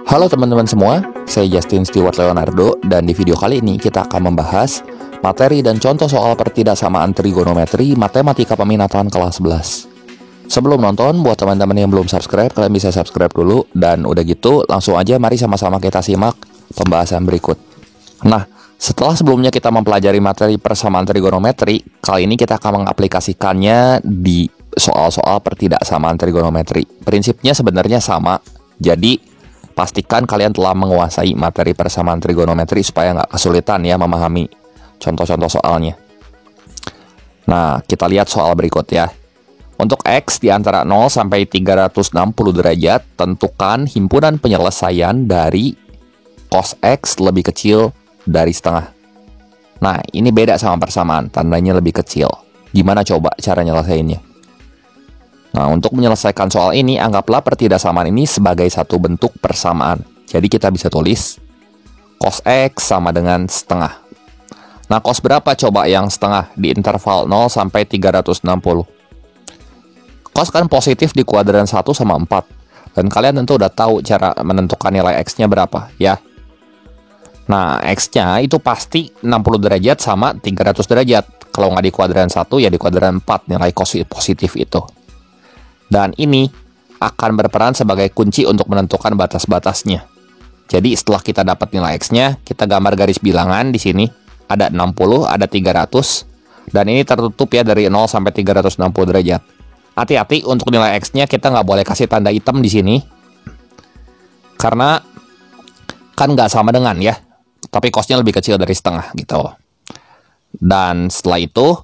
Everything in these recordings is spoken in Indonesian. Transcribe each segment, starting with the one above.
Halo teman-teman semua, saya Justin Stewart Leonardo dan di video kali ini kita akan membahas materi dan contoh soal pertidaksamaan trigonometri matematika peminatan kelas 11. Sebelum nonton, buat teman-teman yang belum subscribe, kalian bisa subscribe dulu dan udah gitu langsung aja mari sama-sama kita simak pembahasan berikut. Nah, setelah sebelumnya kita mempelajari materi persamaan trigonometri, kali ini kita akan mengaplikasikannya di soal-soal pertidaksamaan trigonometri. Prinsipnya sebenarnya sama, jadi pastikan kalian telah menguasai materi persamaan trigonometri supaya nggak kesulitan ya memahami contoh-contoh soalnya. Nah, kita lihat soal berikut ya. Untuk X di antara 0 sampai 360 derajat, tentukan himpunan penyelesaian dari cos X lebih kecil dari setengah. Nah, ini beda sama persamaan, tandanya lebih kecil. Gimana coba cara nyelesainnya? Nah, untuk menyelesaikan soal ini, anggaplah pertidaksamaan ini sebagai satu bentuk persamaan. Jadi kita bisa tulis cos X sama dengan setengah. Nah, cos berapa coba yang setengah di interval 0 sampai 360? Cos kan positif di kuadran 1 sama 4. Dan kalian tentu udah tahu cara menentukan nilai X-nya berapa, ya. Nah, X-nya itu pasti 60 derajat sama 300 derajat. Kalau nggak di kuadran 1, ya di kuadran 4 nilai cos positif itu. Dan ini akan berperan sebagai kunci untuk menentukan batas-batasnya. Jadi setelah kita dapat nilai X-nya, kita gambar garis bilangan di sini. Ada 60, ada 300. Dan ini tertutup ya dari 0 sampai 360 derajat. Hati-hati untuk nilai X-nya kita nggak boleh kasih tanda hitam di sini. Karena kan nggak sama dengan ya. Tapi cos-nya lebih kecil dari setengah gitu. Dan setelah itu,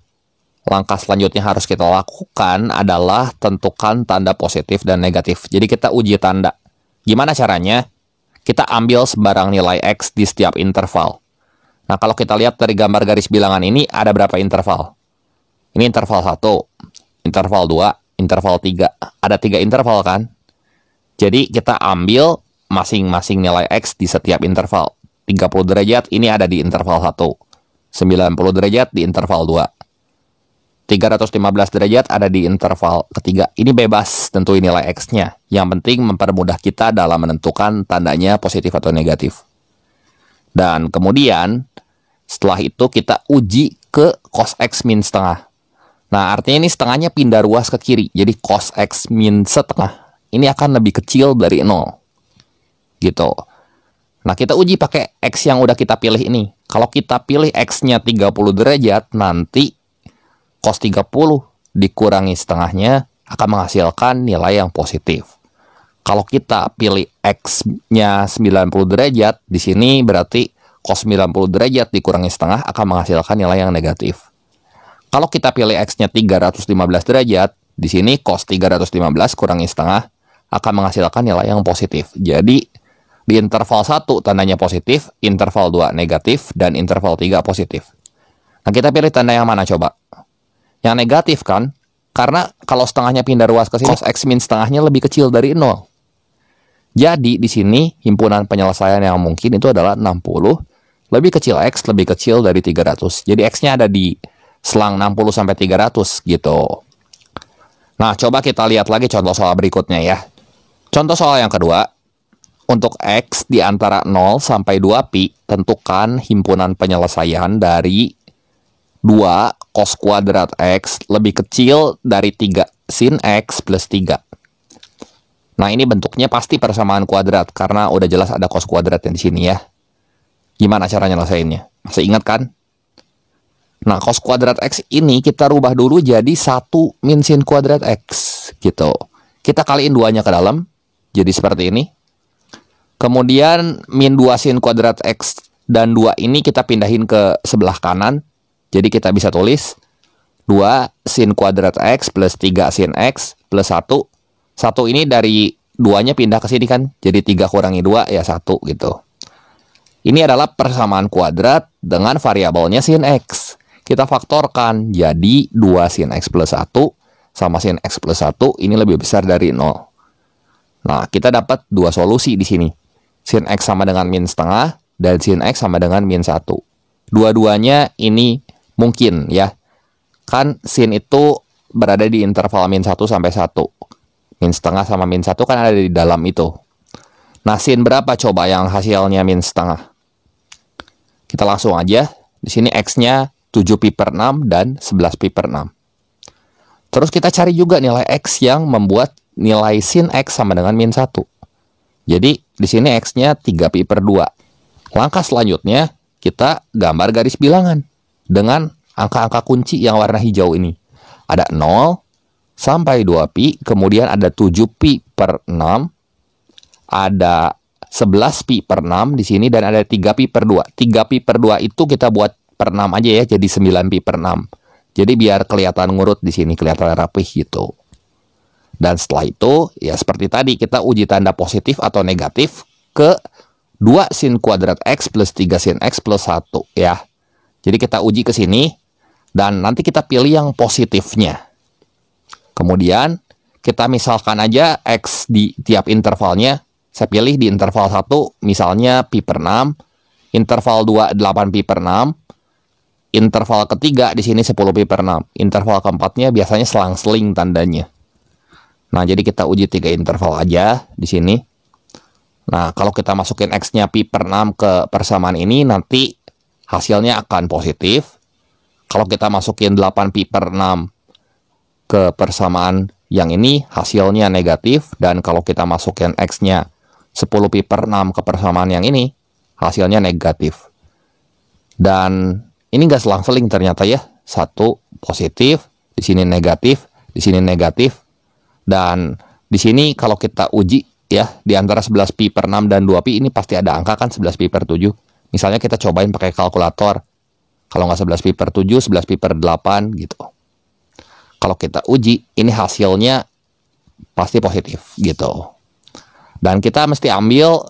langkah selanjutnya harus kita lakukan adalah tentukan tanda positif dan negatif. Jadi kita uji tanda. Gimana caranya? Kita ambil sembarang nilai X di setiap interval. Nah, kalau kita lihat dari gambar garis bilangan ini, ada berapa interval? Ini interval 1, interval 2, interval 3. Ada 3 interval kan? Jadi kita ambil masing-masing nilai X di setiap interval. 30 derajat ini ada di interval 1. 90 derajat di interval 2. 315 derajat ada di interval ketiga. Ini bebas tentuin nilai X-nya. Yang penting mempermudah kita dalam menentukan tandanya positif atau negatif. Dan kemudian setelah itu kita uji ke cos X min setengah. Nah, artinya ini setengahnya pindah ruas ke kiri. Jadi cos X min setengah ini akan lebih kecil dari 0. Gitu. Nah, kita uji pakai X yang udah kita pilih ini. Kalau kita pilih X-nya 30 derajat, nanti cos 30 dikurangi setengahnya akan menghasilkan nilai yang positif. Kalau kita pilih X-nya 90 derajat, di sini berarti cos 90 derajat dikurangi setengah akan menghasilkan nilai yang negatif. Kalau kita pilih X-nya 315 derajat, di sini cos 315 kurangi setengah akan menghasilkan nilai yang positif. Jadi, di interval 1 tandanya positif, interval 2 negatif, dan interval 3 positif. Nah, kita pilih tanda yang mana coba? Yang negatif kan, karena kalau setengahnya pindah ruas ke sini, cos X min setengahnya lebih kecil dari 0. Jadi di sini himpunan penyelesaian yang mungkin itu adalah 60 lebih kecil X lebih kecil dari 300. Jadi X-nya ada di selang 60 sampai 300 gitu. Nah, coba kita lihat lagi contoh soal berikutnya ya. Contoh soal yang kedua, untuk X di antara 0 sampai 2pi, tentukan himpunan penyelesaian dari 2 cos kuadrat X lebih kecil dari 3 sin X plus 3. Nah, ini bentuknya pasti persamaan kuadrat, karena udah jelas ada cos kuadratnya di sini ya. Gimana cara nyelesainnya? Masih ingat kan? Nah, cos kuadrat X ini kita rubah dulu jadi 1 min sin kuadrat X. Gitu. Kita kaliin 2-nya ke dalam, jadi seperti ini. Kemudian min 2 sin kuadrat X dan 2 ini kita pindahin ke sebelah kanan. Jadi kita bisa tulis 2 sin kuadrat X plus 3 sin X plus 1. 1 ini dari 2-nya pindah ke sini kan. Jadi 3 kurangi 2 ya 1 gitu. Ini adalah persamaan kuadrat dengan variabelnya sin X. Kita faktorkan. Jadi 2 sin X plus 1 sama sin X plus 1 ini lebih besar dari 0. Nah, kita dapat 2 solusi di sini. Sin X sama dengan min setengah dan sin X sama dengan min 1. Dua-duanya ini mungkin ya. Kan sin itu berada di interval min 1 sampai 1. Min setengah sama min 1 kan ada di dalam itu. Nah, sin berapa coba yang hasilnya min setengah? Kita langsung aja. Di sini X-nya 7pi/6 dan 11pi/6. Terus kita cari juga nilai X yang membuat nilai sin X sama dengan min 1. Jadi, di sini X-nya 3pi/2. Langkah selanjutnya, kita gambar garis bilangan dengan angka-angka kunci yang warna hijau ini. Ada 0 sampai 2pi, kemudian ada 7pi/6, ada 11pi/6 di sini, dan ada 3pi/2. 3pi/2 itu kita buat per 6 aja ya, jadi 9pi/6. Jadi biar kelihatan ngurut di sini, kelihatan rapih gitu. Dan setelah itu, ya seperti tadi, kita uji tanda positif atau negatif ke 2 sin kuadrat X plus 3 sin X plus 1 ya. Jadi kita uji ke sini, dan nanti kita pilih yang positifnya. Kemudian, kita misalkan aja X di tiap intervalnya. Saya pilih di interval 1, misalnya pi/6. Interval 2, 8pi/6. Interval ketiga di sini 10pi/6. Interval keempatnya biasanya selang-seling tandanya. Nah, jadi kita uji 3 interval aja di sini. Nah, kalau kita masukin X-nya pi/6 ke persamaan ini, nanti hasilnya akan positif. Kalau kita masukin 8pi/6 ke persamaan yang ini, hasilnya negatif. Dan kalau kita masukin X-nya 10pi/6 ke persamaan yang ini, hasilnya negatif. Dan ini nggak selang-seling ternyata ya. Satu positif, di sini negatif, di sini negatif. Dan di sini kalau kita uji ya, di antara 11pi/6 dan 2pi ini pasti ada angka kan, 11pi/7. Misalnya kita cobain pakai kalkulator. Kalau nggak 11pi/7, 11pi/8 gitu. Kalau kita uji, ini hasilnya pasti positif gitu. Dan kita mesti ambil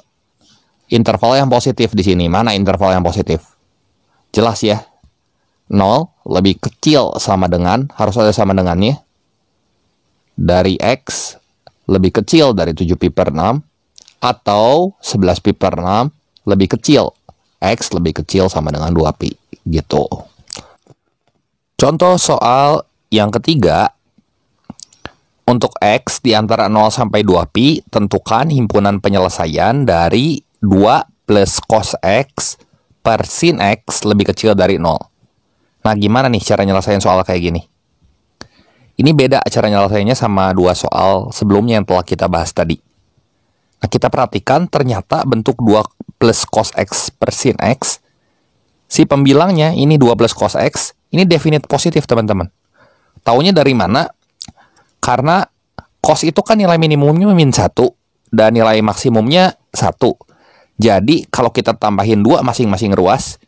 interval yang positif di sini. Mana interval yang positif? Jelas ya. 0 lebih kecil sama dengan, harus ada sama dengannya, dari X lebih kecil dari 7pi/6, atau 11pi/6 lebih kecil. X lebih kecil sama dengan 2pi gitu. Contoh soal yang ketiga, untuk X di antara 0 sampai 2pi, tentukan himpunan penyelesaian dari 2 plus cos X per sin X lebih kecil dari 0. Nah, gimana nih cara nyelesain soal kayak gini? Ini beda cara nyelesainnya sama 2 soal sebelumnya yang telah kita bahas tadi. Nah, kita perhatikan ternyata bentuk 2 plus cos X per sin X, si pembilangnya ini 2 plus cos X, ini definite positif teman-teman. Taunya dari mana? Karena cos itu kan nilai minimumnya min 1 dan nilai maksimumnya 1. Jadi kalau kita tambahin 2 masing-masing ruas,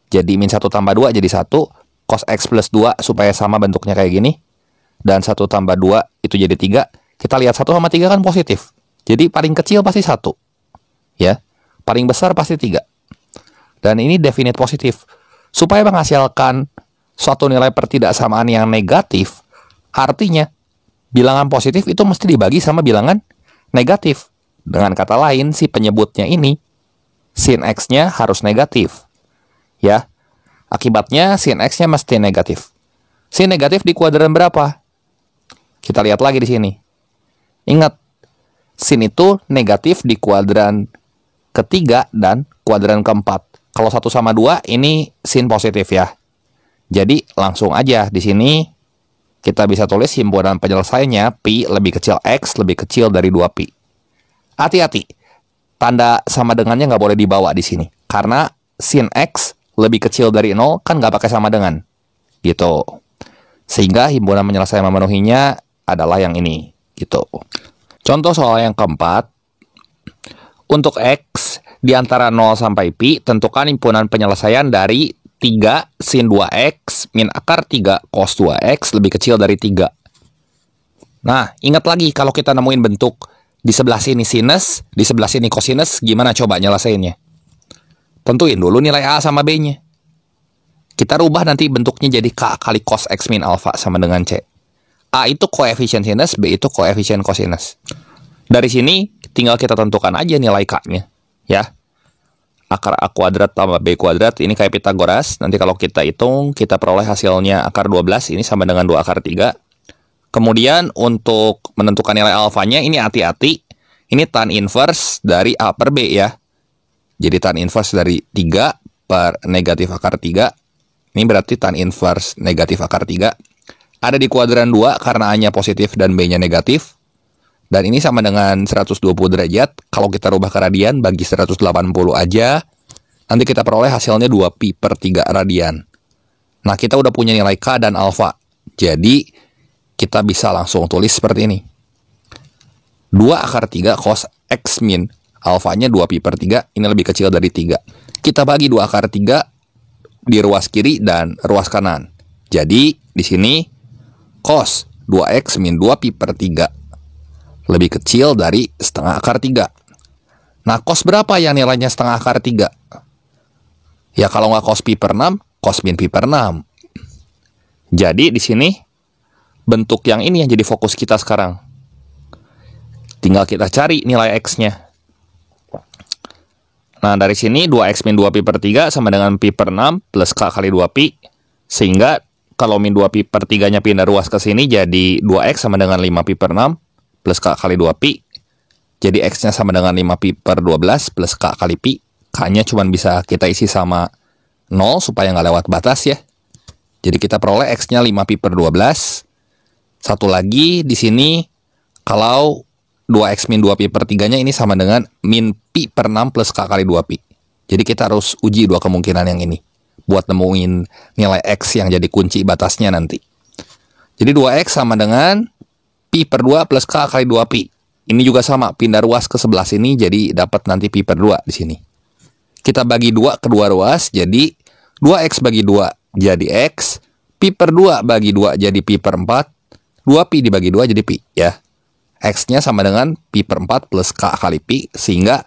jadi min 1 tambah 2 jadi 1, cos X plus 2 supaya sama bentuknya kayak gini, dan 1 tambah 2 itu jadi 3. Kita lihat 1 sama 3 kan positif. Jadi paling kecil pasti 1. Ya, paling besar pasti 3. Dan ini definite positif. Supaya menghasilkan suatu nilai pertidaksamaan yang negatif, artinya bilangan positif itu mesti dibagi sama bilangan negatif. Dengan kata lain, si penyebutnya ini, sin X-nya harus negatif. Ya, akibatnya sin X-nya mesti negatif. Sin negatif di kuadran berapa? Kita lihat lagi di sini. Ingat, sin itu negatif di kuadran ketiga dan kuadran keempat. Kalau 1 sama 2, ini sin positif ya. Jadi, langsung aja di sini kita bisa tulis himpunan penyelesaiannya pi lebih kecil X lebih kecil dari 2pi. Hati-hati, tanda sama dengannya nggak boleh dibawa di sini. Karena sin X lebih kecil dari 0 kan nggak pakai sama dengan. Gitu. Sehingga himpunan penyelesaian memenuhinya adalah yang ini. Gitu. Contoh soal yang keempat. Untuk X di antara 0 sampai pi, tentukan himpunan penyelesaian dari 3 sin 2X min akar 3 cos 2X lebih kecil dari 3. Nah, ingat lagi kalau kita nemuin bentuk di sebelah sini sinus, di sebelah sini kosinus, gimana coba nyelesainnya? Tentuin dulu nilai A sama B-nya. Kita rubah nanti bentuknya jadi K kali cos X min alfa sama dengan C. A itu koefisien sinus, B itu koefisien kosinus. Dari sini tinggal kita tentukan aja nilai K-nya. Ya. Akar A kuadrat tambah B kuadrat, ini kayak Pitagoras. Nanti kalau kita hitung, kita peroleh hasilnya akar 12, ini sama dengan 2 akar 3. Kemudian untuk menentukan nilai alfanya ini hati-hati. Ini tan inverse dari A per B ya. Jadi tan inverse dari 3 per negatif akar 3. Ini berarti tan inverse negatif akar 3. Ada di kuadran 2 karena A-nya positif dan B-nya negatif. Dan ini sama dengan 120 derajat. Kalau kita rubah ke radian bagi 180 aja. Nanti kita peroleh hasilnya 2pi per 3 radian. Nah, kita udah punya nilai K dan alfa. Jadi, kita bisa langsung tulis seperti ini. 2 akar 3 cos X min. Alfanya 2pi per 3. Ini lebih kecil dari 3. Kita bagi 2 akar 3 di ruas kiri dan ruas kanan. Jadi, di sini cos 2X min 2pi per 3 lebih kecil dari setengah akar 3. Nah, cos berapa yang nilainya setengah akar 3? Ya, kalau nggak cos pi per 6, cos min pi per 6. Jadi, di sini bentuk yang ini yang jadi fokus kita sekarang. Tinggal kita cari nilai X-nya. Nah, dari sini 2X min 2pi per 3 sama dengan pi per 6 plus K kali 2pi. Sehingga kalau min 2pi per 3-nya pindah ruas ke sini jadi 2X sama dengan 5pi per 6 plus K kali 2pi. Jadi X-nya sama dengan 5pi per 12 plus K kali pi. K-nya cuma bisa kita isi sama 0 supaya nggak lewat batas ya. Jadi kita peroleh X-nya 5pi per 12. Satu lagi di sini kalau 2X min 2pi per 3-nya ini sama dengan min pi per 6 plus K kali 2pi. Jadi kita harus uji dua kemungkinan yang ini buat nemuin nilai X yang jadi kunci batasnya nanti. Jadi 2X sama dengan pi per 2 plus K kali 2pi. Ini juga sama, pindah ruas ke sebelah sini jadi dapat nanti pi per 2 di sini. Kita bagi 2 kedua ruas, jadi 2X bagi 2 jadi X, pi per 2 bagi 2 jadi pi per 4, 2pi dibagi 2 jadi pi, ya. X-nya sama dengan pi per 4 plus K kali pi, sehingga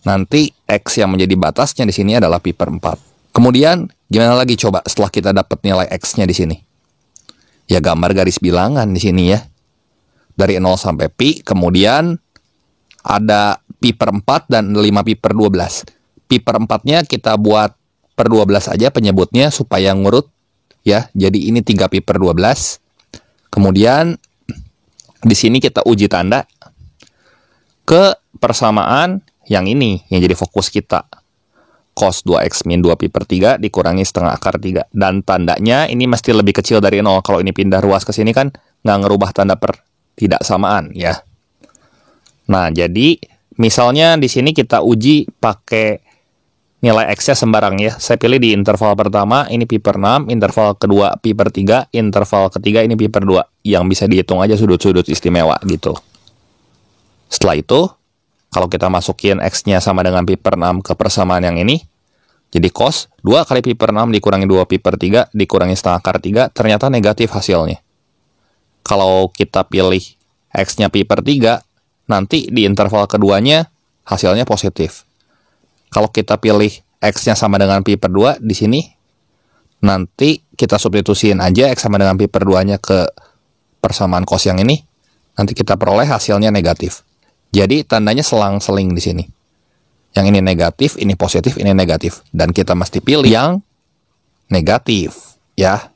nanti X yang menjadi batasnya di sini adalah pi per 4. Kemudian, gimana lagi coba setelah kita dapat nilai X-nya di sini? Ya, gambar garis bilangan di sini ya. Dari 0 sampai pi, kemudian ada pi per 4 dan 5pi per 12. Pi per 4-nya kita buat per 12 aja penyebutnya supaya ngurut ya. Jadi ini 3pi per 12. Kemudian di sini kita uji tanda ke persamaan yang ini yang jadi fokus kita. Cos 2X min 2pi per 3 dikurangi setengah akar 3. Dan tandanya ini mesti lebih kecil dari 0. Kalau ini pindah ruas ke sini kan nggak ngerubah tanda per tidak samaan ya. Nah, jadi misalnya di sini kita uji pakai nilai X-nya sembarang ya. Saya pilih di interval pertama, ini pi per 6, interval kedua pi per 3, interval ketiga ini pi per 2. Yang bisa dihitung aja sudut-sudut istimewa gitu. Setelah itu, kalau kita masukin X-nya sama dengan pi per 6 ke persamaan yang ini, jadi cos 2 kali pi per 6 dikurangi 2 pi per 3 dikurangi setengah akar 3, ternyata negatif hasilnya. Kalau kita pilih X-nya pi per 3, nanti di interval keduanya hasilnya positif. Kalau kita pilih X-nya sama dengan pi per 2 di sini, nanti kita substitusiin aja X sama dengan pi per 2-nya ke persamaan cos yang ini, nanti kita peroleh hasilnya negatif. Jadi tandanya selang-seling di sini. Yang ini negatif, ini positif, ini negatif. Dan kita mesti pilih yang negatif, ya.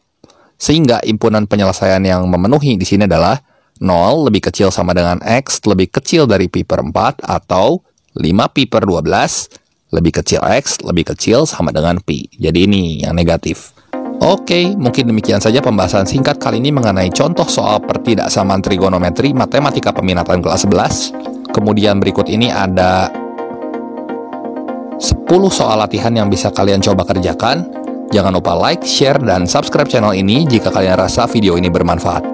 Sehingga impunan penyelesaian yang memenuhi di sini adalah 0 lebih kecil sama dengan X lebih kecil dari pi per 4 atau 5pi per 12 lebih kecil X, lebih kecil sama dengan pi. Jadi ini yang negatif. Oke, mungkin demikian saja pembahasan singkat kali ini mengenai contoh soal pertidaksamaan trigonometri matematika peminatan kelas 11. Kemudian berikut ini ada 10 soal latihan yang bisa kalian coba kerjakan. Jangan lupa like, share, dan subscribe channel ini jika kalian rasa video ini bermanfaat.